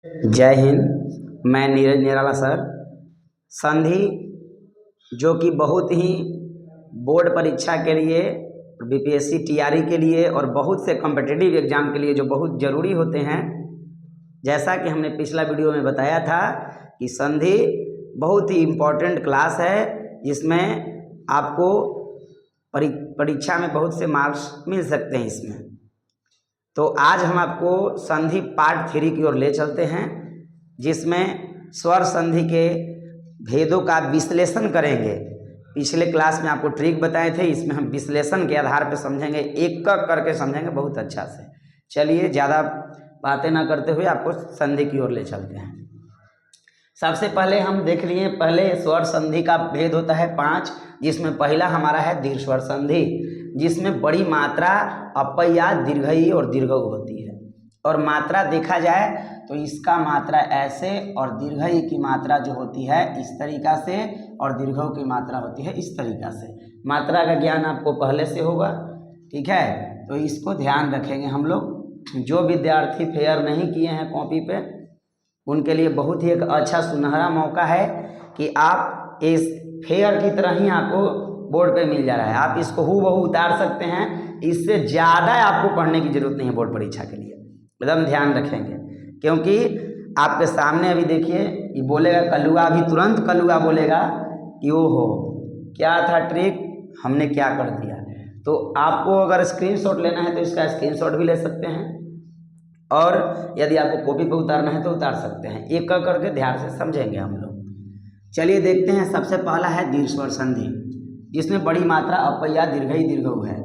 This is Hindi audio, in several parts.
जय हिंद। मैं नीरज निराला सर। संधि जो कि बहुत ही बोर्ड परीक्षा के लिए, बीपीएससी टीआरई के लिए और बहुत से कॉम्पिटिटिव एग्ज़ाम के लिए जो बहुत ज़रूरी होते हैं, जैसा कि हमने पिछला वीडियो में बताया था कि संधि बहुत ही इम्पोर्टेंट क्लास है जिसमें आपको परीक्षा में बहुत से मार्क्स मिल सकते हैं इसमें। तो आज हम आपको संधि पार्ट 3 की ओर ले चलते हैं, जिसमें स्वर संधि के भेदों का विश्लेषण करेंगे। पिछले क्लास में आपको ट्रिक बताए थे, इसमें हम विश्लेषण के आधार पर समझेंगे, एक एक करके समझेंगे बहुत अच्छा से। चलिए ज़्यादा बातें ना करते हुए आपको संधि की ओर ले चलते हैं। सबसे पहले हम देख लिए, पहले स्वर संधि का भेद होता है 5, जिसमें पहला हमारा है दीर्घ स्वर संधि, जिसमें बड़ी मात्रा अपया, दीर्घई और दीर्घऊ होती है। और मात्रा देखा जाए तो इसका मात्रा ऐसे और दीर्घई की मात्रा जो होती है इस तरीक़ा से और दीर्घऊ की मात्रा होती है इस तरीक़ा से। मात्रा का ज्ञान आपको पहले से होगा, ठीक है, तो इसको ध्यान रखेंगे हम लोग। जो विद्यार्थी फेयर नहीं किए हैं कॉपी पे, उनके लिए बहुत ही एक अच्छा सुनहरा मौका है कि आप इस फेयर की तरह ही आपको बोर्ड पे मिल जा रहा है, आप इसको हूबहू उतार सकते हैं। इससे ज़्यादा आपको पढ़ने की ज़रूरत नहीं है बोर्ड परीक्षा के लिए, एकदम ध्यान रखेंगे। क्योंकि आपके सामने अभी देखिए, ये बोलेगा कलुआ, अभी तुरंत कलुआ बोलेगा कि ओ हो क्या था ट्रिक, हमने क्या कर दिया। तो आपको अगर स्क्रीनशॉट लेना है तो इसका स्क्रीनशॉट भी ले सकते हैं, और यदि आपको कॉपी पे उतारना है तो उतार सकते हैं। एक एक करके ध्यान से समझेंगे हम लोग। चलिए देखते हैं। सबसे पहला है दीर्घ स्वर संधि, जिसमें बड़ी मात्रा अपया, दीर्घई, दीर्घऊ है।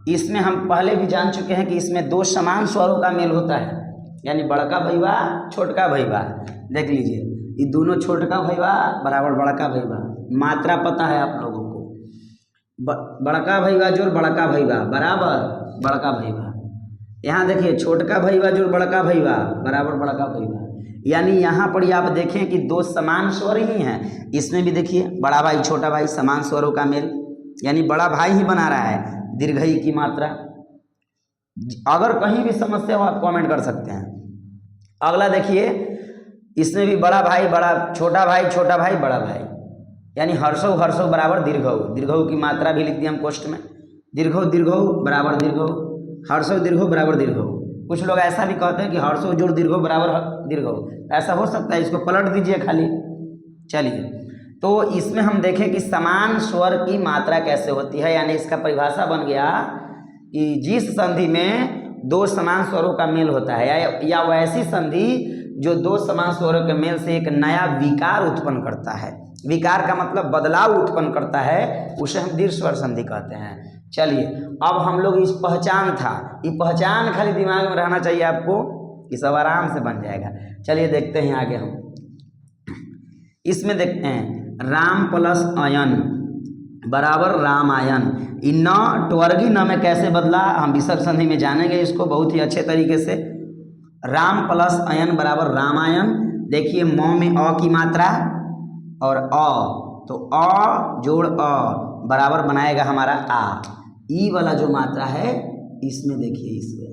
इसमें हम पहले भी जान चुके हैं कि इसमें दो समान स्वरों का मेल होता है, यानी बड़का भैया छोटका भैया। देख लीजिए, ये दोनों छोटका भैया बराबर बड़का भैया, मात्रा पता है आप लोगों को। बड़का भैया जोड़ बड़का भैया बराबर बड़का भैया। यहाँ देखिए, छोटका भैया जोड़ बड़का भैया बराबर बड़का भैया। यानी यहाँ पर आप देखें कि दो समान स्वर ही हैं। इसमें भी देखिए, बड़ा भाई छोटा भाई, समान स्वरों का मेल, यानी बड़ा भाई ही बना रहा है दीर्घई की मात्रा। अगर कहीं भी समस्या हो आप कमेंट कर सकते हैं। अगला देखिए, इसमें भी बड़ा भाई बड़ा, छोटा भाई बड़ा भाई, यानी हर्षौ हर्षौ बराबर दीर्घऊ। दीर्घऊ की मात्रा भी लिख दिया हम कोष्ट में, दीर्घऊ दीर्घऊ बराबर दीर्घऊ, हर्षौ दीर्घऊ बराबर दीर्घऊ। कुछ लोग ऐसा भी कहते हैं कि हर्षौ जोड़ दीर्घऊ बराबर दीर्घऊ, ऐसा हो सकता है, इसको पलट दीजिए खाली। चलिए, तो इसमें हम देखें कि समान स्वर की मात्रा कैसे होती है, यानी इसका परिभाषा बन गया कि जिस संधि में दो समान स्वरों का मेल होता है, या वैसी संधि जो दो समान स्वरों के मेल से एक नया विकार उत्पन्न करता है। विकार का मतलब बदलाव उत्पन्न करता है, उसे हम दीर्घ स्वर संधि कहते हैं। चलिए, अब हम लोग इस पहचान था, ये पहचान खाली दिमाग में रहना चाहिए आपको, ये सब आराम से बन जाएगा। चलिए देखते हैं आगे हम। इसमें देखते हैं राम प्लस अयन बराबर रामायण। इन न ट्वर्गी न में कैसे बदला, हम विसर्ग संधि में जानेंगे इसको बहुत ही अच्छे तरीके से। राम प्लस अयन बराबर रामायण। देखिए, म में अ की मात्रा और अ, तो अ जोड़ अ बराबर बनाएगा हमारा आ। ई वाला जो मात्रा है इसमें देखिए, इसमें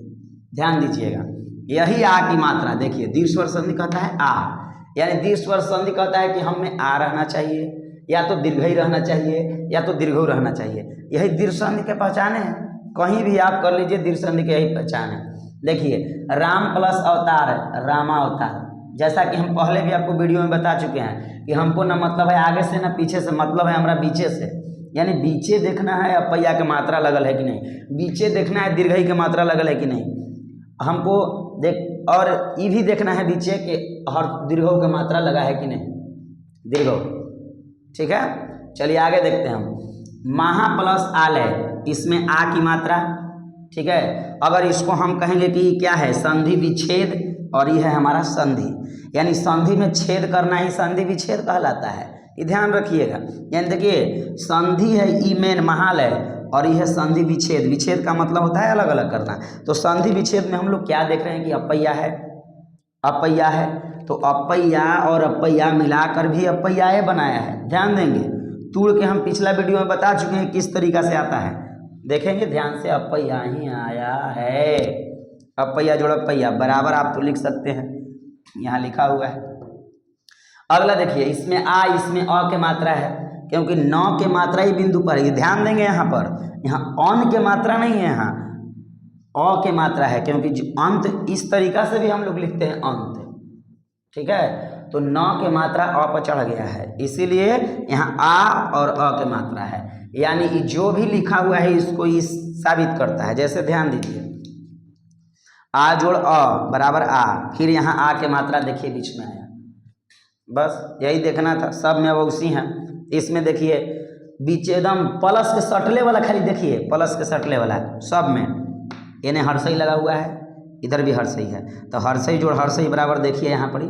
ध्यान दीजिएगा, यही आ की मात्रा। देखिए, दीर्घ स्वर संधि कहता है आ, यानी दीर्घ स्वर संधि कहता है कि हमें आ रहना चाहिए, या तो दीर्घई रहना चाहिए, या तो दीर्घऊ रहना चाहिए। यही दीर्घ संधि के पहचान है। कहीं भी आप कर लीजिए, दीर्घ संधि की यही पहचान है। देखिए, राम प्लस अवतार है रामा अवतार। जैसा कि हम पहले भी आपको वीडियो में बता चुके हैं कि हमको ना मतलब है आगे से ना पीछे से, मतलब है हमारा बीचे से। यानी बीचे देखना है अपैया की मात्रा लगल है कि नहीं, बीचे देखना है दीर्घई की मात्रा लगल है कि नहीं, हमको देख, और ये भी देखना है बीचे के हर दीर्घऊ की मात्रा लगा है कि नहीं, दीर्घऊ। ठीक है, चलिए आगे देखते हैं हम। महा प्लस आलय, इसमें आ की मात्रा, ठीक है। अगर इसको हम कहेंगे कि क्या है, संधि विच्छेद, और ये है हमारा संधि, यानी संधि में छेद करना ही संधि विच्छेद कहलाता है, ये ध्यान रखिएगा। यानी देखिए, संधि है ई मेन महालय, और यह है संधि विच्छेद। विच्छेद का मतलब होता है अलग अलग करना। तो संधि विच्छेद में हम लोग क्या देख रहे हैं कि अपैया है, अपैया है, तो अपैया और अपैया मिलाकर भी अपैयाए बनाया है। ध्यान देंगे, तोड़ के हम पिछला वीडियो में बता चुके हैं किस तरीका से आता है, देखेंगे ध्यान से। अपैया ही आया है, अपैया जोड़ अपैया बराबर आप तो लिख सकते हैं यहाँ लिखा हुआ है। अगला देखिए, इसमें आ, इसमें अ के मात्रा है, क्योंकि न के मात्रा ही बिंदु पर है। ध्यान देंगे यहाँ पर, यहाँ अन के मात्रा नहीं है, यहाँ अ के मात्रा है, क्योंकि अंत इस तरीका से भी हम लोग लिखते हैं अंत, ठीक है। तो न के मात्रा अ पर चढ़ गया है, इसीलिए यहाँ आ और अ के मात्रा है, यानी जो भी लिखा हुआ है इसको इस साबित करता है। जैसे ध्यान दीजिए, आ जोड़ अ बराबर आ, फिर यहाँ आ के मात्रा देखिए बीच में आया, बस यही देखना था। सब में वो उसी हैं। इसमें देखिए बीच एकदम प्लस के सटले वाला, खाली देखिए प्लस के सटले वाला सब में, इन्हें हर्षई लगा हुआ है, इधर भी हर्षई है, तो हर्षई जोड़ हर्षई बराबर देखिए यहाँ पर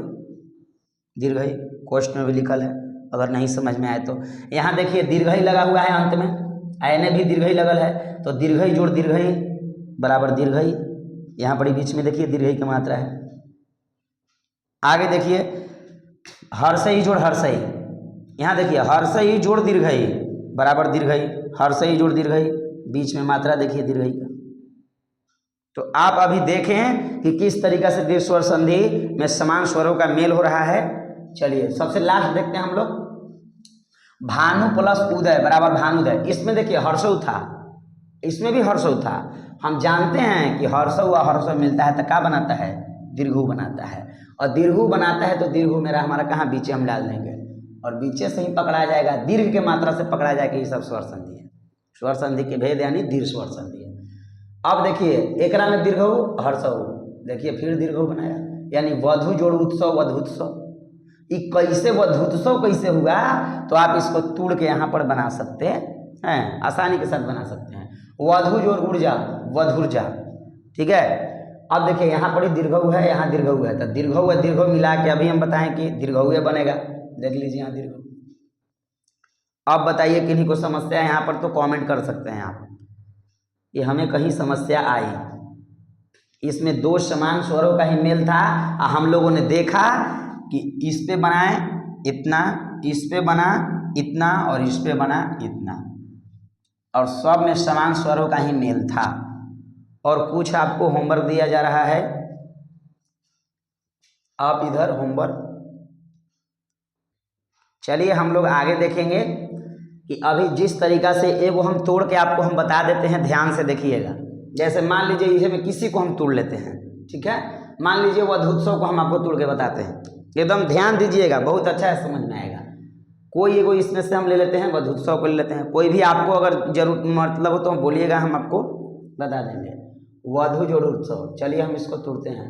दीर्घई, क्वेश्चन में भी लिखल है, अगर नहीं समझ में आए तो। यहाँ देखिए दीर्घई लगा हुआ है अंत में, एने भी दीर्घई लगल है, तो दीर्घई जोड़ दीर्घई बराबर दीर्घई, यहाँ पर बीच में देखिए दीर्घई की मात्रा है। आगे देखिए हर्षई जोड़ हर्षई, यहाँ देखिए हर्षई जोड़ दीर्घई बराबर दीर्घई, हर्षई जोड़ दीर्घई, बीच में मात्रा देखिए दीर्घई का। तो आप अभी देखें कि किस तरीके से दीर्घ स्वर संधि में समान स्वरों का मेल हो रहा है। चलिए सबसे लास्ट देखते हैं हम लोग, भानु प्लस उदय बराबर भानुदय। इसमें देखिए हर्षऊ था, इसमें भी हर्षऊ था। हम जानते हैं कि हर्षऊ और हर्षऊ मिलता है तो क्या बनाता है, दीर्घऊ बनाता है, और दीर्घऊ बनाता है तो दीर्घऊ मेरा हमारा कहाँ बीचे हम डाल देंगे, और बीचे से ही पकड़ा जाएगा, दीर्घ के मात्रा से पकड़ा जाएगा। ये सब स्वर संधि है, स्वर संधि के भेद यानी दीर्घ स्वर संधि है। अब देखिए एकरा में दीर्घऊ हर्षऊ, देखिए फिर दीर्घऊ बनाया, यानी वधु जोड़ उत्सव वधुत्सव। ये कैसे वधुत्सव कैसे हुआ, तो आप इसको तोड़ के यहाँ पर बना सकते हैं, आसानी के साथ बना सकते हैं। वधु जोड़ ऊर्जा वधुर्जा, ठीक है। अब देखिए यहाँ पर दीर्घऊ है, यहाँ दीर्घऊ है, तो दीर्घऊ और दीर्घऊ मिला के अभी हम बताएं कि दीर्घऊ बनेगा। देख लीजिए यहाँ दीर्घऊ। अब बताइए किन्हीं को समस्या है यहाँ पर, तो कमेंट कर सकते हैं आप कि हमें कहीं समस्या आई। इसमें दो समान स्वरों का ही मेल था, हम लोगों ने देखा कि इस पे बनाए इतना, इस पे बना इतना, और इस पे बना इतना, और सब में समान स्वरों का ही मेल था। और कुछ आपको होमवर्क दिया जा रहा है, आप इधर होमवर्क। चलिए हम लोग आगे देखेंगे कि अभी जिस तरीका से एगो हम तोड़ के आपको हम बता देते हैं, ध्यान से देखिएगा। जैसे मान लीजिए इसे में किसी को हम तोड़ लेते हैं, ठीक है। मान लीजिए वधुत्सव को हम आपको तोड़ के बताते हैं, एकदम ध्यान दीजिएगा, बहुत अच्छा है, समझ में आएगा। कोई एगो इसमें से हम ले लेते हैं, वधुत्सव को ले लेते हैं। कोई भी आपको अगर जरूर मतलब हो तो बोलिएगा, हम आपको बता देंगे। वधु जोड़ उत्सव, चलिए हम इसको तोड़ते हैं,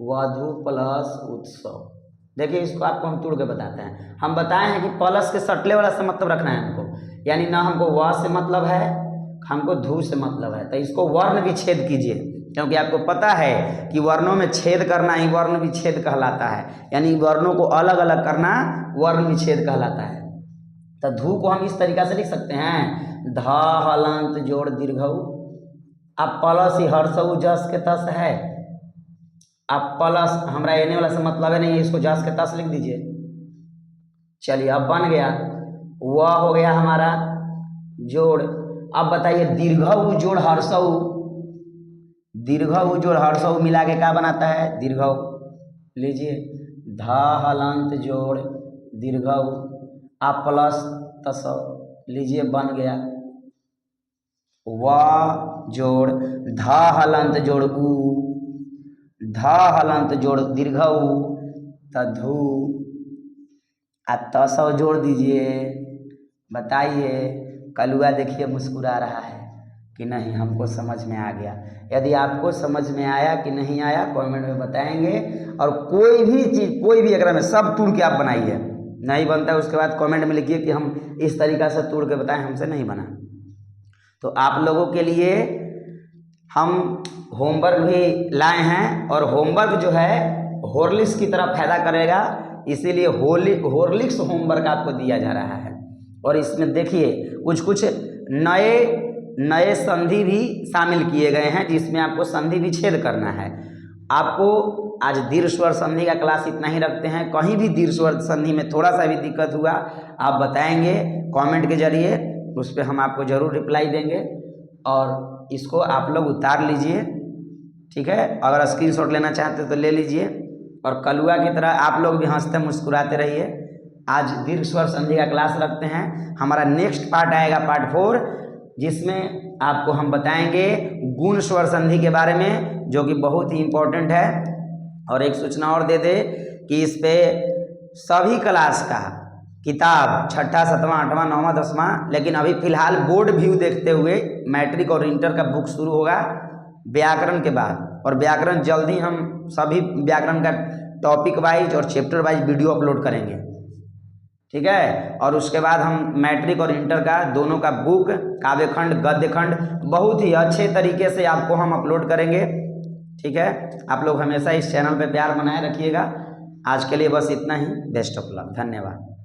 वधु प्लस उत्सव। देखिए इसको आपको हम तोड़ के बताते हैं। हम बताए हैं कि प्लस के सटले वाला से मतलब रखना है हमको, यानी ना हमको व से मतलब है, हमको धू से मतलब है। तो इसको वर्ण भी छेद कीजिए, क्योंकि आपको पता है कि वर्णों में छेद करना ही वर्ण विच्छेद कहलाता है, यानी वर्णों को अलग अलग करना वर्ण विच्छेद कहलाता है। तो धू को हम इस तरीका से लिख सकते हैं, ध हलंत जोड़ दीर्घऊ। अब प्लस ही हर्षऊ जस के तस है, अब प्लस हमरा एने वाला से मतलब है नहीं है, इसको जस के तस लिख दीजिए। चलिए अब बन गया, वह हो गया हमारा जोड़। अब बताइए दीर्घऊ जोड़ हर्षऊ, दीर्घऊ जोड़ हर्षऊ मिला के क्या बनाता है, दीर्घऊ। लीजिए ध हलंत जोड़ दीर्घऊ, आप प्लस तसव, लीजिए बन गया व जोड़ ध हलंत जोड़ उ, ध हलंत जोड़ दीर्घऊ तधु, तसव जोड़ दीजिए। बताइए कलुआ देखिए मुस्कुरा रहा है कि नहीं, हमको समझ में आ गया। यदि आपको समझ में आया कि नहीं आया कमेंट में बताएंगे, और कोई भी चीज़ कोई भी अगर में सब तोड़ के आप बनाइए, नहीं बनता है उसके बाद कमेंट में लिखिए कि हम इस तरीक़ा से तोड़ के बताएं, हमसे नहीं बना। तो आप लोगों के लिए हम होमवर्क भी लाए हैं, और होमवर्क जो है हॉर्लिक्स की तरह फायदा करेगा, इसीलिए हॉर्लिक्स होमवर्क आपको दिया जा रहा है। और इसमें देखिए कुछ कुछ नए संधि भी शामिल किए गए हैं, जिसमें आपको संधि विच्छेद करना है। आपको आज दीर्घ स्वर संधि का क्लास इतना ही रखते हैं। कहीं भी दीर्घ स्वर संधि में थोड़ा सा भी दिक्कत हुआ आप बताएंगे कमेंट के जरिए, उस पर हम आपको ज़रूर रिप्लाई देंगे। और इसको आप लोग उतार लीजिए, ठीक है। अगर स्क्रीनशॉट लेना चाहते तो ले लीजिए, और कलुआ की तरह आप लोग भी हंसते मुस्कुराते रहिए। आज दीर्घ स्वर संधि का क्लास रखते हैं। हमारा नेक्स्ट पार्ट आएगा पार्ट 4, जिसमें आपको हम बताएंगे गुण स्वर संधि के बारे में, जो कि बहुत ही इम्पोर्टेंट है। और एक सूचना और दे दे कि इस पे सभी क्लास का किताब 6ठा 7वां 8वां 9वां 10वां, लेकिन अभी फिलहाल बोर्ड व्यू देखते हुए मैट्रिक और इंटर का बुक शुरू होगा व्याकरण के बाद। और व्याकरण जल्दी हम सभी व्याकरण का टॉपिक वाइज और चैप्टर वाइज वीडियो अपलोड करेंगे, ठीक है। और उसके बाद हम मैट्रिक और इंटर का दोनों का बुक, काव्यखंड, गद्यखंड बहुत ही अच्छे तरीके से आपको हम अपलोड करेंगे, ठीक है। आप लोग हमेशा इस चैनल पे प्यार बनाए रखिएगा। आज के लिए बस इतना ही। Best of luck. धन्यवाद।